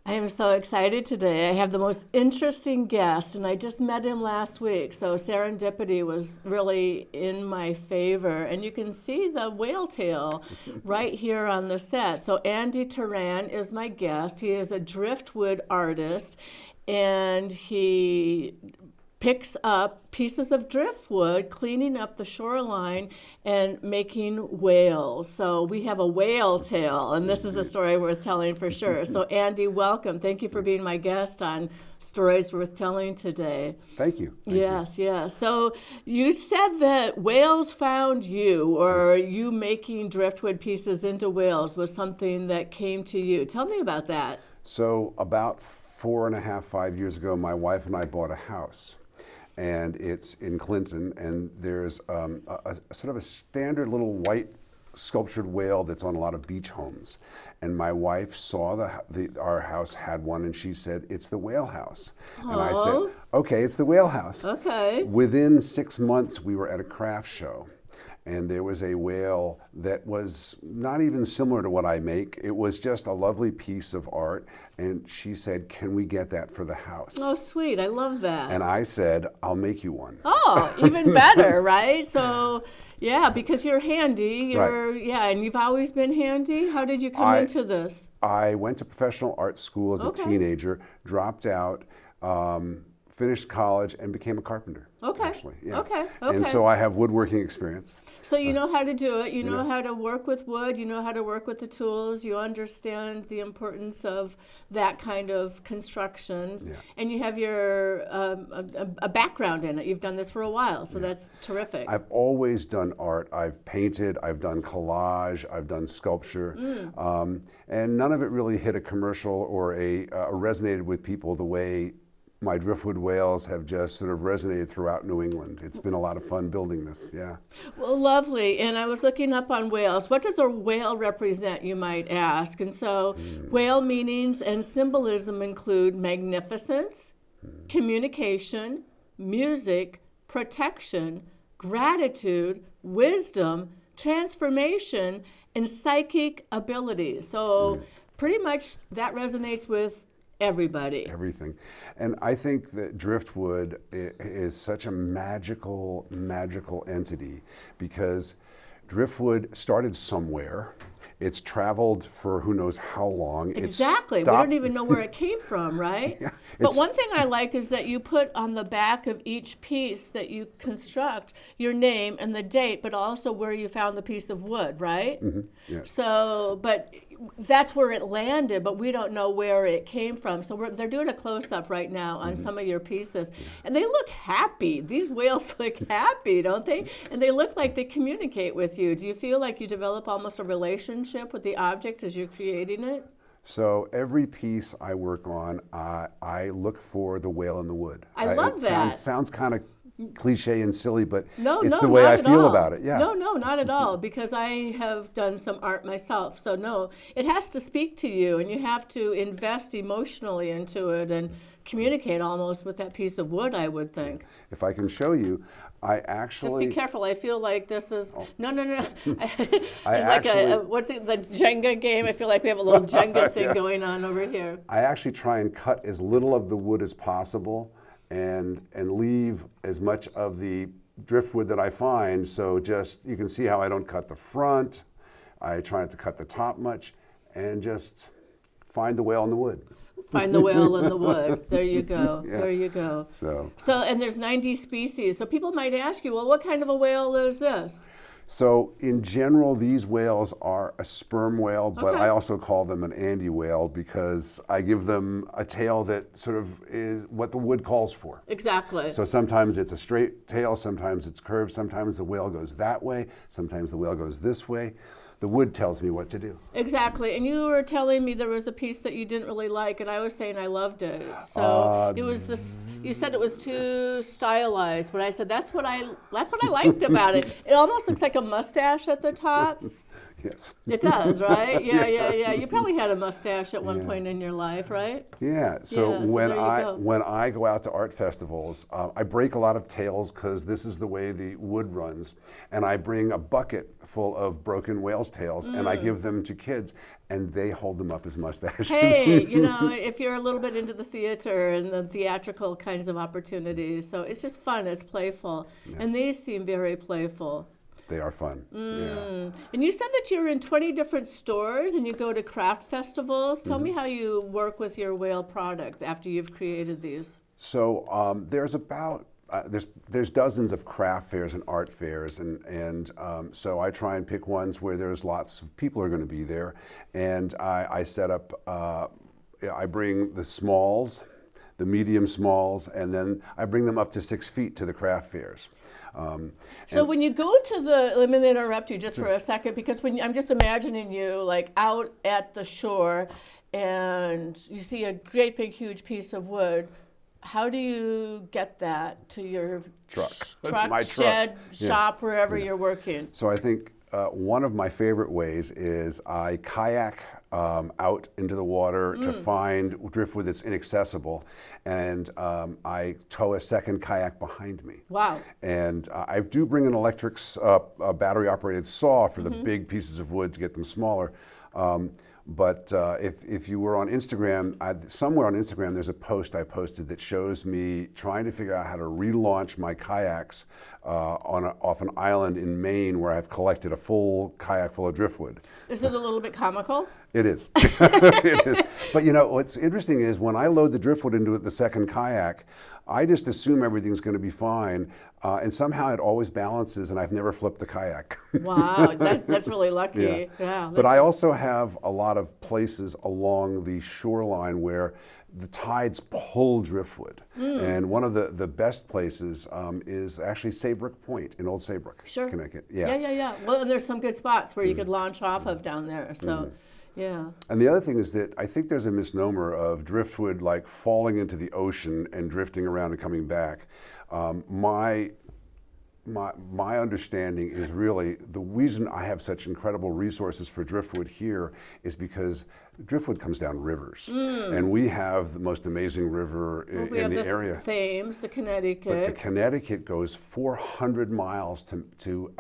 I am so excited today. I have the most interesting guest, and I just met him last week, so serendipity was really in my favor. And you can see the whale tail right here on the set. So Andy Teran is my guest. He is a driftwood artist, and he picks up pieces of driftwood, cleaning up the shoreline and making whales. So we have a whale tail, and this is a story worth telling for sure. So Andy, welcome. Thank you for being my guest on Stories Worth Telling today. Thank you. Yes. So you said that whales found you, or you making driftwood pieces into whales was something that came to you. Tell me about that. So about 4.5, 5 years ago, my wife and I bought a house. And it's in Clinton, and there's a sort of a standard little white sculptured whale that's on a lot of beach homes. And my wife saw our house had one, and she said, "It's the whale house." Oh. And I said, "Okay, it's the whale house." Okay. Within 6 months, we were at a craft show. And there was a whale that was not even similar to what I make. It was just a lovely piece of art. And she said, "Can we get that for the house?" Oh, sweet. I love that. And I said, "I'll make you one." Oh, even better, right? So, yeah, because you're handy. Right. Yeah, and you've always been handy. How did you come into this? I went to professional art school as a teenager, dropped out, finished college, and became a carpenter. Okay. Actually, yeah. Okay. And so I have woodworking experience. So you know how to do it. You know how to work with wood. You know how to work with the tools. You understand the importance of that kind of construction. Yeah. And you have your a background in it. You've done this for a while, so that's terrific. I've always done art. I've painted, I've done collage, I've done sculpture, and none of it really hit a commercial or resonated with people the way my driftwood whales have just sort of resonated throughout New England. It's been a lot of fun building this, yeah. Well, lovely. And I was looking up on whales. What does a whale represent, you might ask? And so whale meanings and symbolism include magnificence, communication, music, protection, gratitude, wisdom, transformation, and psychic abilities. So pretty much that resonates with everybody. Everything. And I think that driftwood is such a magical entity, because driftwood started somewhere. It's traveled for who knows how long. Exactly. We don't even know where it came from, right? Yeah, but one thing I like is that you put on the back of each piece that you construct your name and the date, but also where you found the piece of wood, right? Mm-hmm. Yes. So, but that's where it landed, but we don't know where it came from. So they're doing a close-up right now on some of your pieces, and they look happy. These whales look happy, don't they? And they look like they communicate with you. Do you feel like you develop almost a relationship with the object as you're creating it? So every piece I work on, I look for the whale in the wood. I love that. Sounds kind of cliche and silly, but No, it's the way I feel all. about it. Yeah. No, not at all, because I have done some art myself. So no, it has to speak to you, and you have to invest emotionally into it and communicate almost with that piece of wood, I would think. If I can show you, I actually... Just be careful. I feel like this is... No. It's actually, what's it, the Jenga game? I feel like we have a little Jenga thing going on over here. I actually try and cut as little of the wood as possible and leave as much of the driftwood that I find. So just, you can see how I don't cut the front. I try not to cut the top much, and just find the whale in the wood. Find the whale in the wood. There you go. Yeah. There you go. So, and there's 90 species. So people might ask you, well, what kind of a whale is this? So in general, these whales are a sperm whale, but Okay. I also call them an Andy whale because I give them a tail that sort of is what the wood calls for. Exactly. So sometimes it's a straight tail, sometimes it's curved, sometimes the whale goes that way, sometimes the whale goes this way. The wood tells me what to do. Exactly. And you were telling me there was a piece that you didn't really like, and I was saying I loved it. So it was this. You said it was too stylized, but I said that's what I liked about it. It almost looks like a mustache at the top. Yes. It does, right? Yeah. You probably had a mustache at one Yeah. point in your life, right? Yeah. So Yeah, so when there you I go. when I go out to art festivals, I break a lot of tails because this is the way the wood runs, and I bring a bucket full of broken whale's tails, and I give them to kids, and they hold them up as mustaches. Hey, you know, if you're a little bit into the theater and the theatrical kinds of opportunities, so it's just fun, it's playful. And these seem very playful. They are fun. Yeah. And you said that you're in 20 different stores and you go to craft festivals. Tell me how you work with your whale product after you've created these. So there's about there's dozens of craft fairs and art fairs, and so I try and pick ones where there's lots of people are going to be there, and I set up. I bring the smalls, the medium smalls, and then I bring them up to 6 feet to the craft fairs. So when you go to let me interrupt you just for a second, because I'm just imagining you like out at the shore and you see a great big huge piece of wood. How do you get that to your truck, my shed, shop, wherever you're working? So I think one of my favorite ways is I kayak out into the water to find driftwood that's inaccessible, and I tow a second kayak behind me. Wow. And I do bring an electric battery-operated saw for the big pieces of wood to get them smaller. But if you were on Instagram, somewhere on Instagram there's a post I posted that shows me trying to figure out how to relaunch my kayaks off an island in Maine where I've collected a full kayak full of driftwood. Is it a little bit comical? It is. It is. But you know, what's interesting is when I load the driftwood into the second kayak, I just assume everything's going to be fine, and somehow it always balances, and I've never flipped the kayak. Wow, that's really lucky. Yeah. But I also have a lot of places along the shoreline where the tides pull driftwood. And one of the best places is actually Saybrook Point in Old Saybrook, Connecticut. Yeah. Well, and there's some good spots where you could launch off of down there. So. Yeah. And the other thing is that I think there's a misnomer of driftwood like falling into the ocean and drifting around and coming back. My understanding is really the reason I have such incredible resources for driftwood here is because driftwood comes down rivers, and we have the most amazing river in the area. Thames, the Connecticut. But the Connecticut goes 400 miles to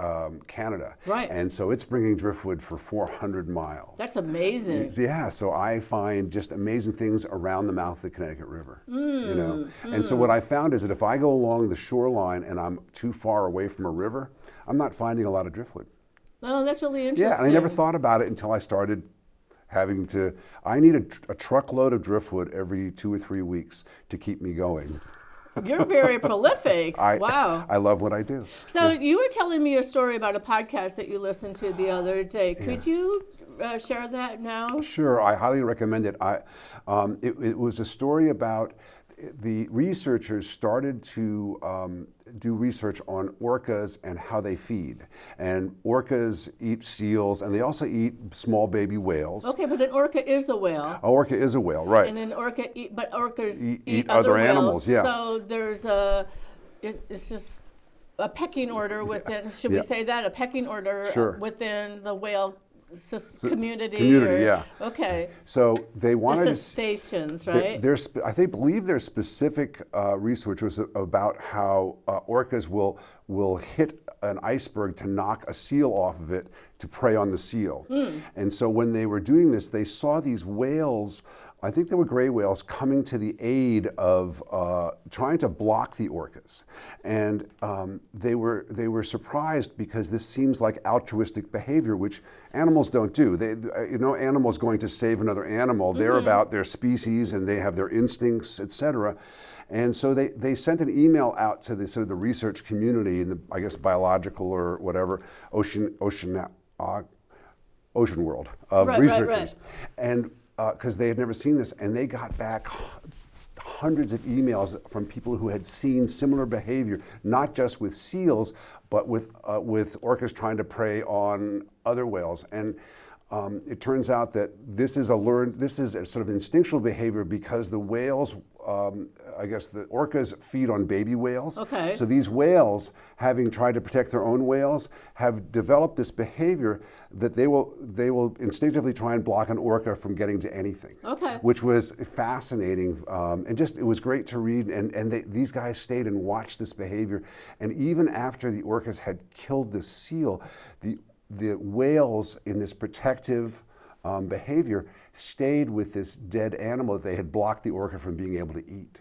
Canada, right? And so it's bringing driftwood for 400 miles. That's amazing. Yeah, so I find just amazing things around the mouth of the Connecticut River. You know, and so what I found is that if I go along the shoreline and I'm too far away from a river, I'm not finding a lot of driftwood. Oh, that's really interesting. Yeah, and I never thought about it until I started having to. I need a truckload of driftwood every 2 or 3 weeks to keep me going. You're very prolific. Wow. I love what I do. So you were telling me a story about a podcast that you listened to the other day. Could you share that now? Sure, I highly recommend it. It was a story about the researchers started to do research on orcas and how they feed. And orcas eat seals, and they also eat small baby whales. Okay, but an orca is a whale. An orca is a whale, right. And an orca, but orcas eat other other animals, whales. yeah. So there's it's just a pecking order within, should we say that? A pecking order within the whale community. Yeah. Okay. So they wanted cetaceans, right? I believe there's specific research was about how orcas will hit an iceberg to knock a seal off of it to prey on the seal. And so when they were doing this, they saw these whales. I think they were gray whales coming to the aid of trying to block the orcas, and they were surprised because this seems like altruistic behavior, which animals don't do. Animals going to save another animal. They're about their species and they have their instincts, etc. And so they sent an email out to the sort of the research community in the, I guess, biological or whatever ocean world of researchers, and because they had never seen this, and they got back hundreds of emails from people who had seen similar behavior, not just with seals, but with orcas trying to prey on other whales. And it turns out that this is a sort of instinctual behavior because the whales, I guess the orcas feed on baby whales. Okay. So these whales, having tried to protect their own whales, have developed this behavior that they will instinctively try and block an orca from getting to anything. Okay. Which was fascinating, and just it was great to read. And these guys stayed and watched this behavior, and even after the orcas had killed the seal, the whales in this protective behavior stayed with this dead animal that they had blocked the orca from being able to eat.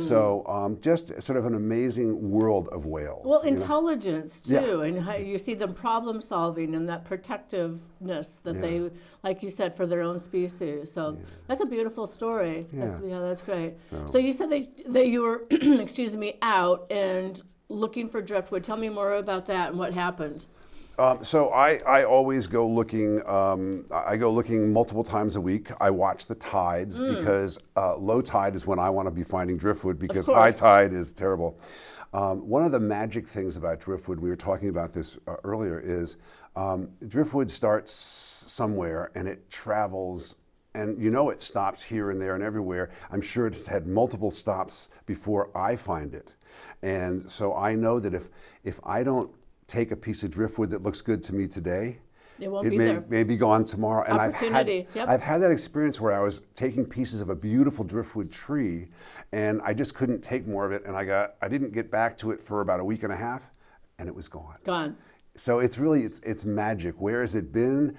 So just sort of an amazing world of whales. Well, intelligence too, Yeah. and how you see them problem solving and that protectiveness that they, like you said, for their own species. So that's a beautiful story. Yeah. That's great. So you said that you were, excuse me, out and looking for driftwood. Tell me more about that and what happened. So I always go looking. I go looking multiple times a week. I watch the tides because low tide is when I want to be finding driftwood because high tide is terrible. One of the magic things about driftwood, we were talking about this earlier, is driftwood starts somewhere and it travels. And it stops here and there and everywhere. I'm sure it's had multiple stops before I find it. And so I know that if I don't take a piece of driftwood that looks good to me today, it may be gone tomorrow. And I've had that experience where I was taking pieces of a beautiful driftwood tree and I just couldn't take more of it, and I didn't get back to it for about a week and a half, and it was gone. Gone. So it's really it's magic. Where has it been?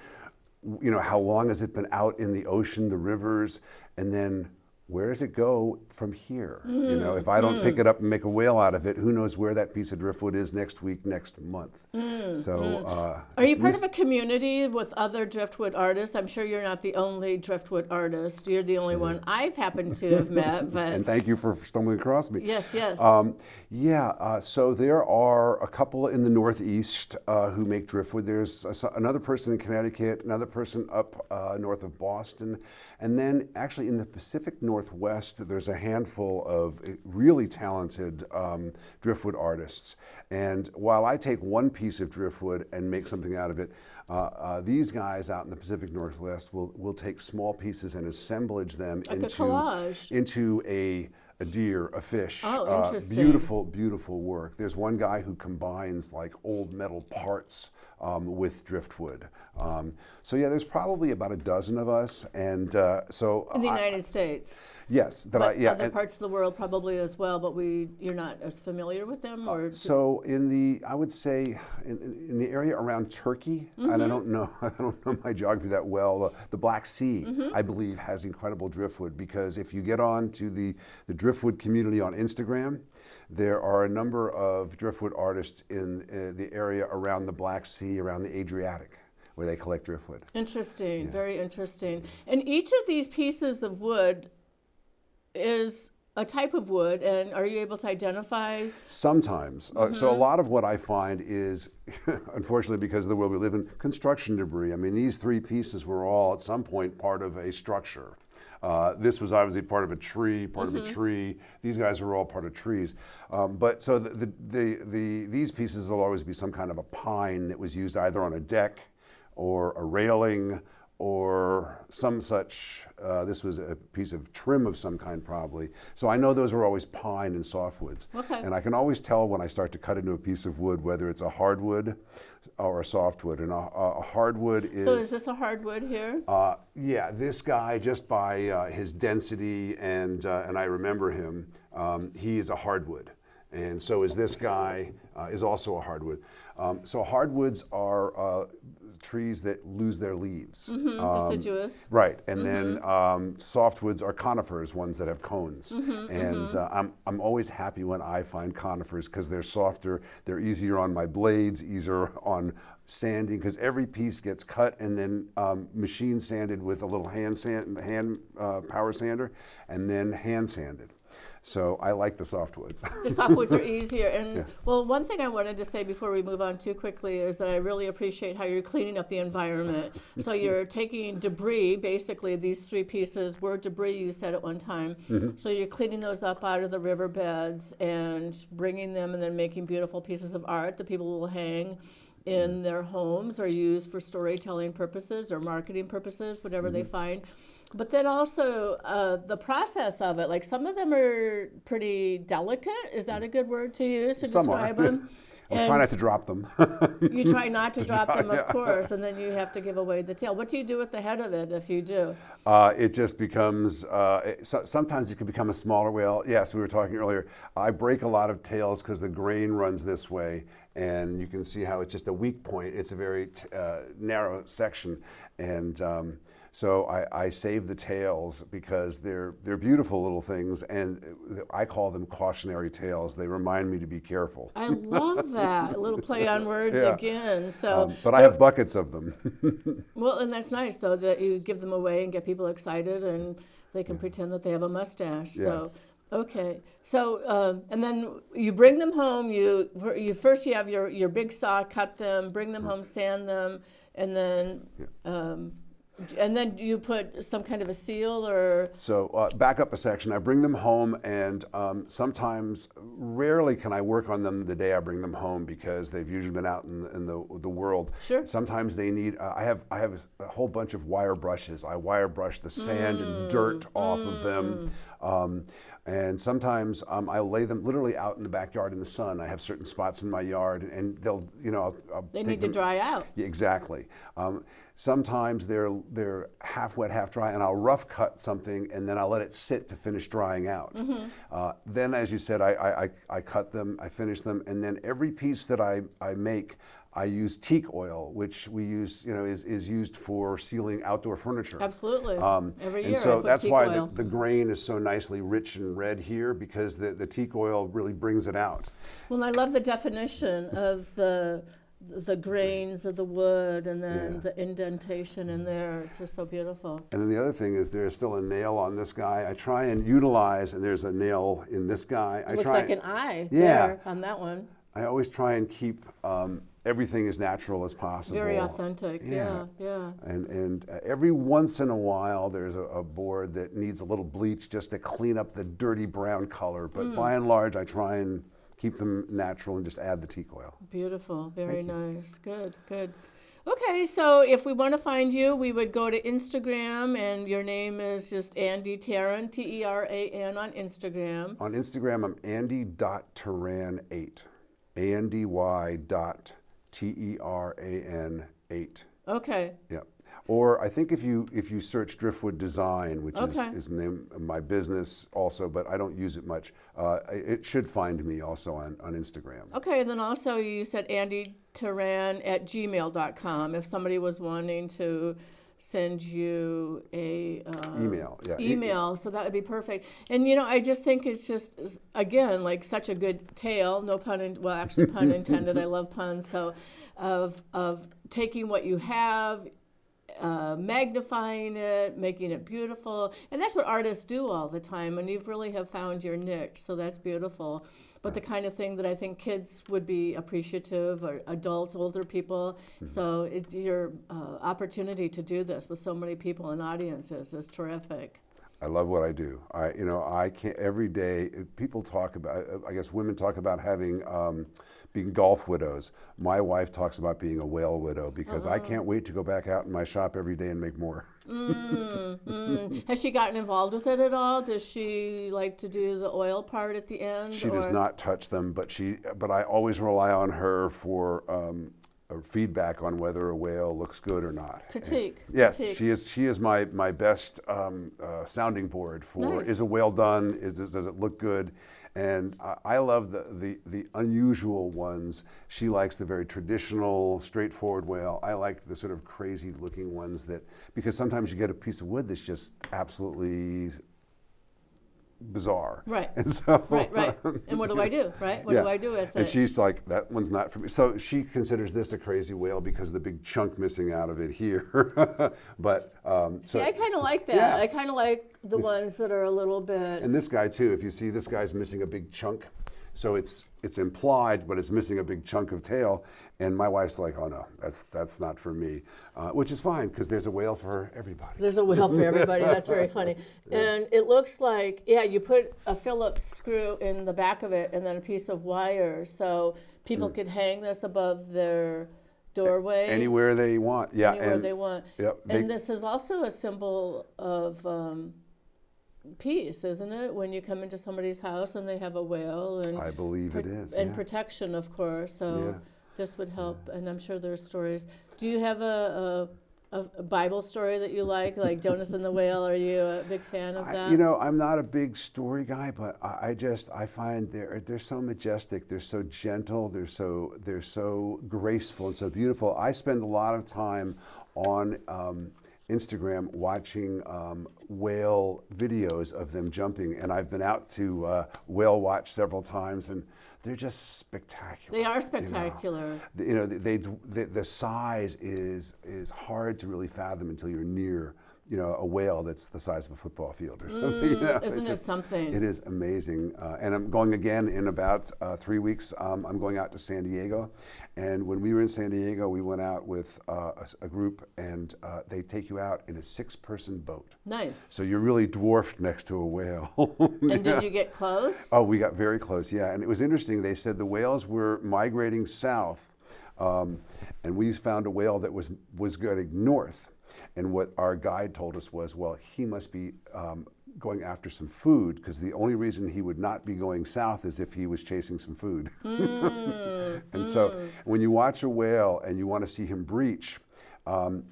How long has it been out in the ocean, the rivers, and then where does it go from here? If I don't pick it up and make a whale out of it, who knows where that piece of driftwood is next week, next month. Are you part of a community with other driftwood artists? I'm sure you're not the only driftwood artist. You're the only one I've happened to have met. But and thank you for stumbling across me. Yes. So there are a couple in the Northeast who make driftwood. There's another person in Connecticut, another person up north of Boston, and then actually in the Pacific Northwest, there's a handful of really talented driftwood artists. And while I take one piece of driftwood and make something out of it, these guys out in the Pacific Northwest will take small pieces and assemblage them into a deer, a fish. Oh, interesting. Beautiful work. There's one guy who combines like old metal parts with driftwood. So there's probably about a dozen of us, and so in the United States. Yes, other parts of the world probably as well, but you're not as familiar with them, or so I would say in the area around Turkey, and I don't know my geography that well. The Black Sea, I believe, has incredible driftwood because if you get on to the driftwood community on Instagram, there are a number of driftwood artists in the area around the Black Sea, around the Adriatic, where they collect driftwood. Interesting, very interesting. And each of these pieces of wood is a type of wood, and are you able to identify? Sometimes. So a lot of what I find is, unfortunately because of the world we live in, construction debris. I mean, these three pieces were all at some point part of a structure. This was obviously part of a tree, These guys were all part of trees. But so these pieces will always be some kind of a pine that was used either on a deck or a railing or some such, this was a piece of trim of some kind probably. So I know those are always pine and softwoods. Okay. And I can always tell when I start to cut into a piece of wood whether it's a hardwood or a softwood. And a hardwood is... So is this a hardwood here? Yeah, this guy, just by his density, and I remember him, he is a hardwood. And so is this guy, is also a hardwood. So hardwoods are trees that lose their leaves. Deciduous. Right, and then softwoods are conifers, ones that have cones. I'm always happy when I find conifers because they're softer, they're easier on my blades, easier on sanding, because every piece gets cut and then machine sanded with a little hand power sander, and then hand sanded. So I like the softwoods. The softwoods are easier. And well, one thing I wanted to say before we move on too quickly is that I really appreciate how you're cleaning up the environment. So you're taking debris, basically these three pieces were debris, you said at one time. So you're cleaning those up out of the riverbeds and bringing them and then making beautiful pieces of art that people will hang. in their homes or used for storytelling purposes or marketing purposes, whatever they find. But then also the process of it, like some of them are pretty delicate. Is that a good word to use to Some describe are. them? I'll try not to drop them. You try not to drop them, of course, and then you have to give away the tail. What do you do with the head of it if you do? It just becomes, sometimes it can become a smaller whale. Yes, we were talking earlier. I break a lot of tails because the grain runs this way, and you can see how it's just a weak point. It's a very narrow section, and so I save the tails because they're beautiful little things, and I call them cautionary tails. They remind me to be careful. I love that. A little play on words again. But I have buckets of them. Well, and that's nice, though, that you give them away and get people excited, and they can pretend that they have a mustache. Yes. So, okay. So, and then you bring them home. You first you have your big saw, cut them, bring them home, sand them, and then. And then you put some kind of a seal or... So back up a section. I bring them home, and sometimes, rarely can I work on them the day I bring them home because they've usually been out in the world. Sure. Sometimes they need, I have a whole bunch of wire brushes. I wire brush the sand and dirt off of them. And sometimes I lay them literally out in the backyard in the sun. I have certain spots in my yard, and they'll, They need to dry out. Yeah, exactly. Sometimes they're half wet, half dry, and I'll rough cut something, and then I'll let it sit to finish drying out. Then, as you said, I cut them, I finish them, and then every piece that I make, I use teak oil, which we use, is used for sealing outdoor furniture. Absolutely. Every year. And so that's teak why oil. the grain is so nicely rich and red here, because the teak oil really brings it out. Well, I love the definition of the grains of the wood and then the indentation in there. It's just so beautiful. And then the other thing is there's still a nail on this guy. I try and utilize, and there's a nail in this guy. It looks like an eye there on that one. I always try and keep everything as natural as possible. Very authentic, yeah. And every once in a while, there's a board that needs a little bleach just to clean up the dirty brown color. But by and large, I try and keep them natural and just add the teak oil. Beautiful, very nice. Good. Okay, so if we want to find you, we would go to Instagram, and your name is just Andy Teran, Teran on Instagram. On Instagram, I'm Andy.Teran8. ANDY.TERAN8. Okay. Yeah. Or I think if you search Driftwood Design, which is the name of my business also, but I don't use it much, it should find me also on Instagram. Okay, and then also you said andyteran@gmail.com if somebody was wanting to send you a email, so that would be perfect. And I just think it's just, again, like such a good tale, no pun, well, actually pun intended, I love puns, so of taking what you have, magnifying it, making it beautiful, and that's what artists do all the time, and you really have found your niche, so that's beautiful. But the kind of thing that I think kids would be appreciative, or adults, older people, so your opportunity to do this with so many people and audiences is terrific. I love what I do. I can't, every day, people talk about, I guess women talk about having, being golf widows. My wife talks about being a whale widow because I can't wait to go back out in my shop every day and make more. Has she gotten involved with it at all? Does she like to do the oil part at the end? She does not touch them, but I always rely on her for feedback on whether a whale looks good or not. Critique. Yes, she is my best sounding board for is a whale done? Does it look good? And I love the unusual ones. She likes the very traditional, straightforward whale. I like the sort of crazy looking ones because sometimes you get a piece of wood that's just absolutely bizarre. Right. And so right. And what do I do? Right. What do I do with it? And she's like, that one's not for me. So she considers this a crazy whale because of the big chunk missing out of it here. But see, I kind of like that. Yeah. I kind of like the ones that are a little bit. And this guy too. If you see, this guy's missing a big chunk. So it's implied, but it's missing a big chunk of tail. And my wife's like, oh no, that's not for me, which is fine because there's a whale for everybody. There's a whale for everybody. That's very funny. And it looks like, you put a Phillips screw in the back of it and then a piece of wire, so people could hang this above their doorway. Anywhere they want. Yeah. Anywhere they want. Yep. And this is also a symbol of peace, isn't it? When you come into somebody's house and they have a whale, and I believe it is. And protection, of course. So this would help, and I'm sure there's stories. Do you have a Bible story that you like Jonas and the Whale? Are you a big fan of that? I'm not a big story guy, but I find they're so majestic, they're so gentle, they're so graceful and so beautiful. I spend a lot of time on Instagram watching whale videos of them jumping, and I've been out to whale watch several times, and they're just spectacular. They are spectacular. The size is hard to really fathom until you're near, a whale that's the size of a football field or something. Isn't it something? It is amazing. And I'm going again in about 3 weeks. I'm going out to San Diego. And when we were in San Diego, we went out with a group, and they take you out in a 6-person boat. Nice. So you're really dwarfed next to a whale. And did you get close? Oh, we got very close, yeah. And it was interesting. They said the whales were migrating south, and we found a whale that was going north. And what our guide told us was, well, he must be going after some food, because the only reason he would not be going south is if he was chasing some food. And so when you watch a whale and you want to see him breach,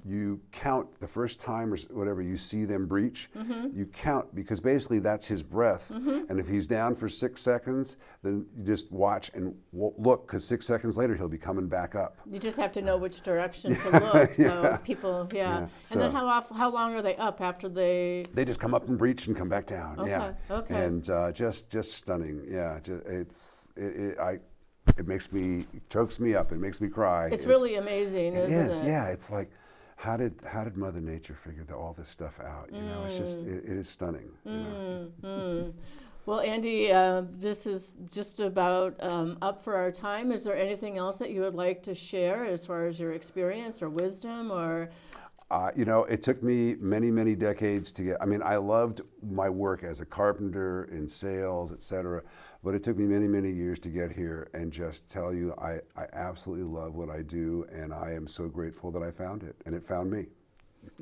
you count the first time or whatever you see them breach, you count, because basically that's his breath. And if he's down for 6 seconds, then you just watch and look, because 6 seconds later he'll be coming back up. You just have to know which direction to look. So people, And then how long are they up after they? They just come up and breach and come back down. Okay. And just stunning. Yeah. It chokes me up. It makes me cry. It's really amazing, isn't it? Yeah. It's like, how did Mother Nature figure all this stuff out? It's just, it is stunning. Well, Andy, this is just about up for our time. Is there anything else that you would like to share as far as your experience or wisdom or? It took me many, many decades to get, I loved my work as a carpenter in sales, etc. But it took me many, many years to get here, and just tell you, I absolutely love what I do, and I am so grateful that I found it, and it found me.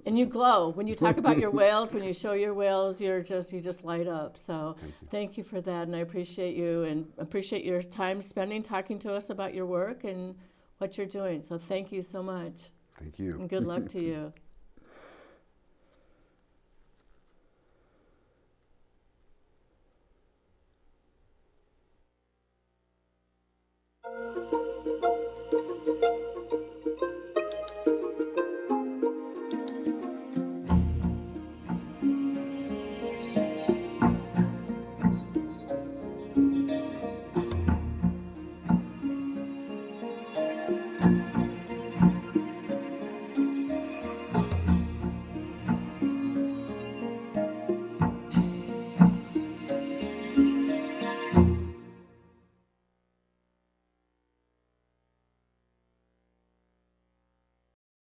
And you glow. When you talk about your whales, when you show your whales, you just light up. So thank you for that, and I appreciate you, and appreciate your time spending talking to us about your work and what you're doing. So thank you so much. Thank you. And good luck to you.